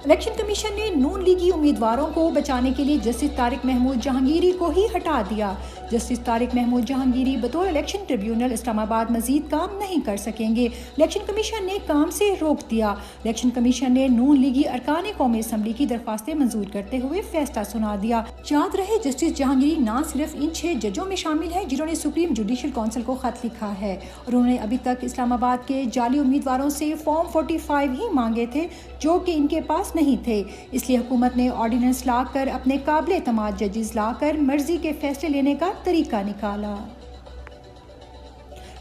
Election commission نے نون لیگی امیدواروں کو بچانے کے لیے جسٹس طارق محمود جہانگیری کو ہی ہٹا دیا۔ جسٹس طارق محمود جہانگیری بطور الیکشن ٹریبیونل اسلام آباد مزید کام نہیں کر سکیں گے۔ الیکشن کمیشن نے کام سے روک دیا۔ الیکشن کمیشن نے نون لیگی ارکان قومی اسمبلی کی درخواستیں منظور کرتے ہوئے فیصلہ سنا دیا۔ یاد رہے جسٹس جہانگیری نہ صرف ان 6 ججوں میں شامل ہیں جنہوں نے سپریم جوڈیشل کونسل کو خط لکھا ہے، اور انہوں نے ابھی تک اسلام آباد کے جعلی امیدواروں سے فارم 45 ہی مانگے تھے جو کہ ان کے پاس نہیں تھے، اس لیے حکومت نے آرڈیننس لا کر اپنے قابل اعتماد ججز لا کر مرضی کے فیصلے لینے کا طریقہ نکالا۔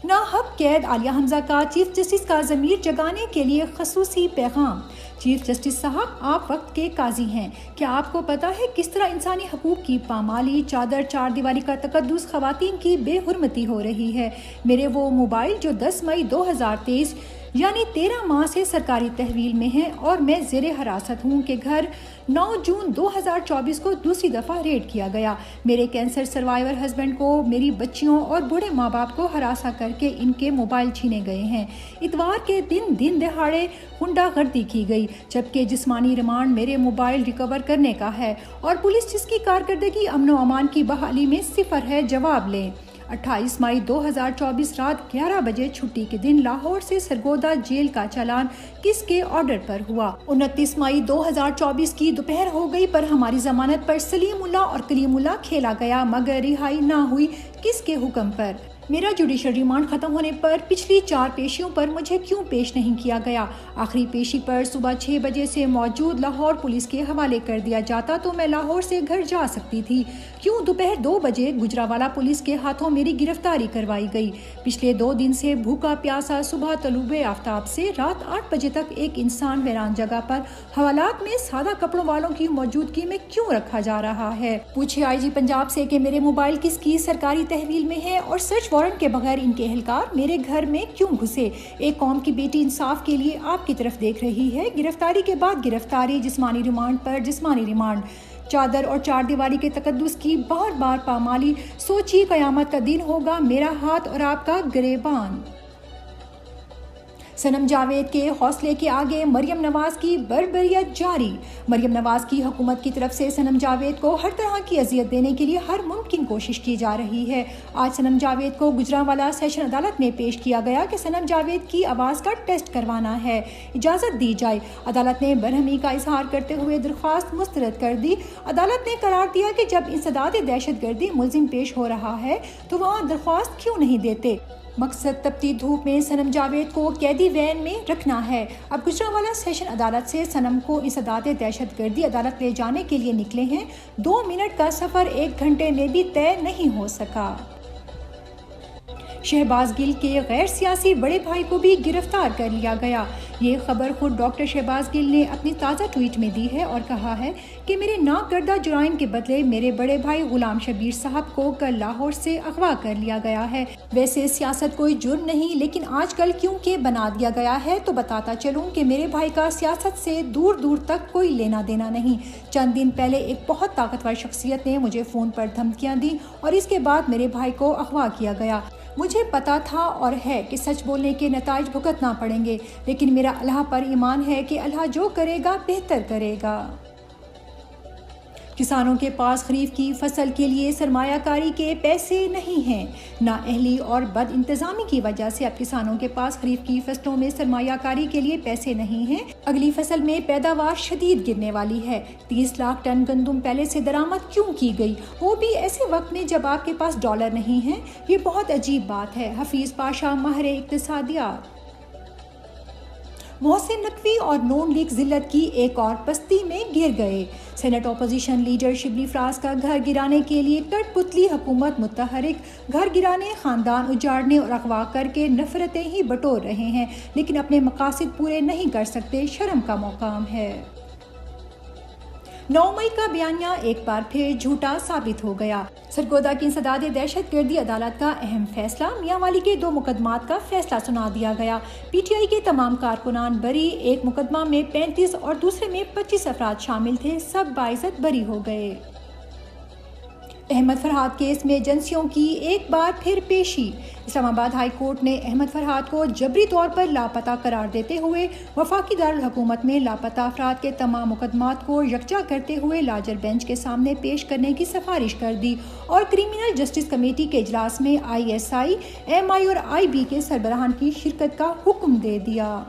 ناحق قید عالیہ حمزہ کا چیف جسٹس کا ضمیر جگانے کے لیے خصوصی پیغام۔ چیف جسٹس صاحب، آپ وقت کے قاضی ہیں، کیا آپ کو پتہ ہے کس طرح انسانی حقوق کی پامالی، چادر چار دیواری کا تقدس، خواتین کی بے حرمتی ہو رہی ہے؟ میرے وہ موبائل جو 10 مئی 2023 یعنی 13 ماہ سے سرکاری تحویل میں ہیں اور میں زیر حراست ہوں کہ گھر 9 جون 2024 کو دوسری دفعہ ریڈ کیا گیا۔ میرے کینسر سروائیور ہسبینڈ کو، میری بچیوں اور بوڑھے ماں باپ کو ہراساں کر کے ان کے موبائل چھینے گئے ہیں۔ اتوار کے دن دہاڑے غنڈہ گردی کی گئی، جبکہ جسمانی ریمانڈ میرے موبائل ریکور کرنے کا ہے، اور پولیس جس کی کارکردگی امن و امان کی بحالی میں صفر ہے، جواب لیں۔ 28 مئی 2024 رات 11 بجے چھٹی کے دن لاہور سے سرگودا جیل کا چالان کس کے آرڈر پر ہوا؟ 29 مئی 2024 کی دوپہر ہو گئی پر ہماری ضمانت پر سلیم اللہ اور کلیم اللہ کھیلا گیا، مگر رہائی نہ ہوئی، کس کے حکم پر؟ میرا جوڈیشل ریمانڈ ختم ہونے پر پچھلی 4 پیشیوں پر مجھے کیوں پیش نہیں کیا گیا؟ آخری پیشی پر صبح 6 بجے سے موجود لاہور پولیس کے حوالے کر دیا جاتا تو میں لاہور سے گھر جا سکتی تھی، کیوں دوپہر 2 بجے گجرانوالہ پولیس کے ہاتھوں میری گرفتاری کروائی گئی؟ پچھلے 2 دن سے بھوکا پیاسا صبح طلوع آفتاب سے رات 8 بجے تک ایک انسان ویران جگہ پر حوالات میں سادہ کپڑوں والوں کی موجودگی میں کیوں رکھا جا رہا ہے؟ پوچھے آئی جی پنجاب سے کہ میرے موبائل کس کی سرکاری تحویل میں ہے اور سرچ وارنٹ کے بغیر ان کے اہلکار میرے گھر میں کیوں گھسے؟ ایک قوم کی بیٹی انصاف کے لیے آپ کی طرف دیکھ رہی ہے۔ گرفتاری کے بعد گرفتاری، جسمانی ریمانڈ پر جسمانی ریمانڈ، چادر اور چار دیواری کے تقدس کی بار بار پامالی، سوچی قیامت کا دن ہوگا میرا ہاتھ اور آپ کا گریبان۔ صنم جاوید کے حوصلے کے آگے مریم نواز کی بربریت جاری۔ مریم نواز کی حکومت کی طرف سے صنم جاوید کو ہر طرح کی اذیت دینے کے لیے ہر ممکن کوشش کی جا رہی ہے۔ آج صنم جاوید کو گجرانوالہ سیشن عدالت میں پیش کیا گیا کہ صنم جاوید کی آواز کا ٹیسٹ کروانا ہے، اجازت دی جائے۔ عدالت نے برہمی کا اظہار کرتے ہوئے درخواست مسترد کر دی۔ عدالت نے قرار دیا کہ جب انسداد دہشت گردی ملزم پیش ہو رہا ہے تو وہاں درخواست کیوں نہیں دیتے؟ مقصد تپتی دھوپ میں صنم جاوید کو قیدی وین میں رکھنا ہے۔ اب گجرانوالہ سیشن عدالت سے صنم کو انسداد دہشت گردی عدالت لے جانے کے لیے نکلے ہیں۔ 2 منٹ کا سفر 1 گھنٹے میں بھی طے نہیں ہو سکا۔ شہباز گل کے غیر سیاسی بڑے بھائی کو بھی گرفتار کر لیا گیا۔ یہ خبر خود ڈاکٹر شہباز گل نے اپنی تازہ ٹویٹ میں دی ہے اور کہا ہے کہ میرے ناکردہ جرائم کے بدلے میرے بڑے بھائی غلام شبیر صاحب کو کل لاہور سے اغوا کر لیا گیا ہے۔ ویسے سیاست کوئی جرم نہیں، لیکن آج کل کیونکہ بنا دیا گیا ہے تو بتاتا چلوں کہ میرے بھائی کا سیاست سے دور دور تک کوئی لینا دینا نہیں۔ چند دن پہلے ایک بہت طاقتور شخصیت نے مجھے فون پر دھمکیاں دیں اور اس کے بعد میرے بھائی کو اغوا کیا گیا۔ مجھے پتا تھا اور ہے کہ سچ بولنے کے نتائج بھگتنا پڑیں گے، لیکن میرا اللہ پر ایمان ہے کہ اللہ جو کرے گا بہتر کرے گا۔ کسانوں کے پاس خریف کی فصل کے لیے سرمایہ کاری کے پیسے نہیں ہیں۔ نااہلی اور بد انتظامی کی وجہ سے اب کسانوں کے پاس خریف کی فصلوں میں سرمایہ کاری کے لیے پیسے نہیں ہیں۔ اگلی فصل میں پیداوار شدید گرنے والی ہے۔ 30 لاکھ ٹن گندم پہلے سے درآمد کیوں کی گئی، وہ بھی ایسے وقت میں جب آپ کے پاس ڈالر نہیں ہیں؟ یہ بہت عجیب بات ہے۔ حفیظ پاشا، ماہر اقتصادیات۔ محسن نقوی اور نون لیگ ذلت کی ایک اور پستی میں گر گئے۔ Saint opposition leader Shibli Faraz کا گھر گرانے کے لیے کٹ پتلی حکومت متحرک، گھر گرانے، خاندان اجاڑنے اور اغوا کر کے نفرتیں ہی بٹور رہے ہیں، لیکن اپنے مقاصد پورے نہیں کر سکتے، شرم کا مقام ہے۔ 9 مئی کا بیانیہ ایک بار پھر جھوٹا ثابت ہو گیا۔ سرگودا کی انسداد دہشت گردی عدالت کا اہم فیصلہ، میاں والی کے 2 مقدمات کا فیصلہ سنا دیا گیا۔ پی ٹی آئی کے تمام کارکنان بری، ایک مقدمہ میں 35 اور دوسرے میں 25 افراد شامل تھے، سب باعزت بری ہو گئے۔ احمد فرحات کیس میں ایجنسیوں کی ایک بار پھر پیشی۔ اسلام آباد ہائی کورٹ نے احمد فرحات کو جبری طور پر لاپتہ قرار دیتے ہوئے وفاقی دارالحکومت میں لاپتہ افراد کے تمام مقدمات کو یکجا کرتے ہوئے لارجر بینچ کے سامنے پیش کرنے کی سفارش کر دی اور کرمنل جسٹس کمیٹی کے اجلاس میں ISI، MI اور IB کے سربراہان کی شرکت کا حکم دے دیا۔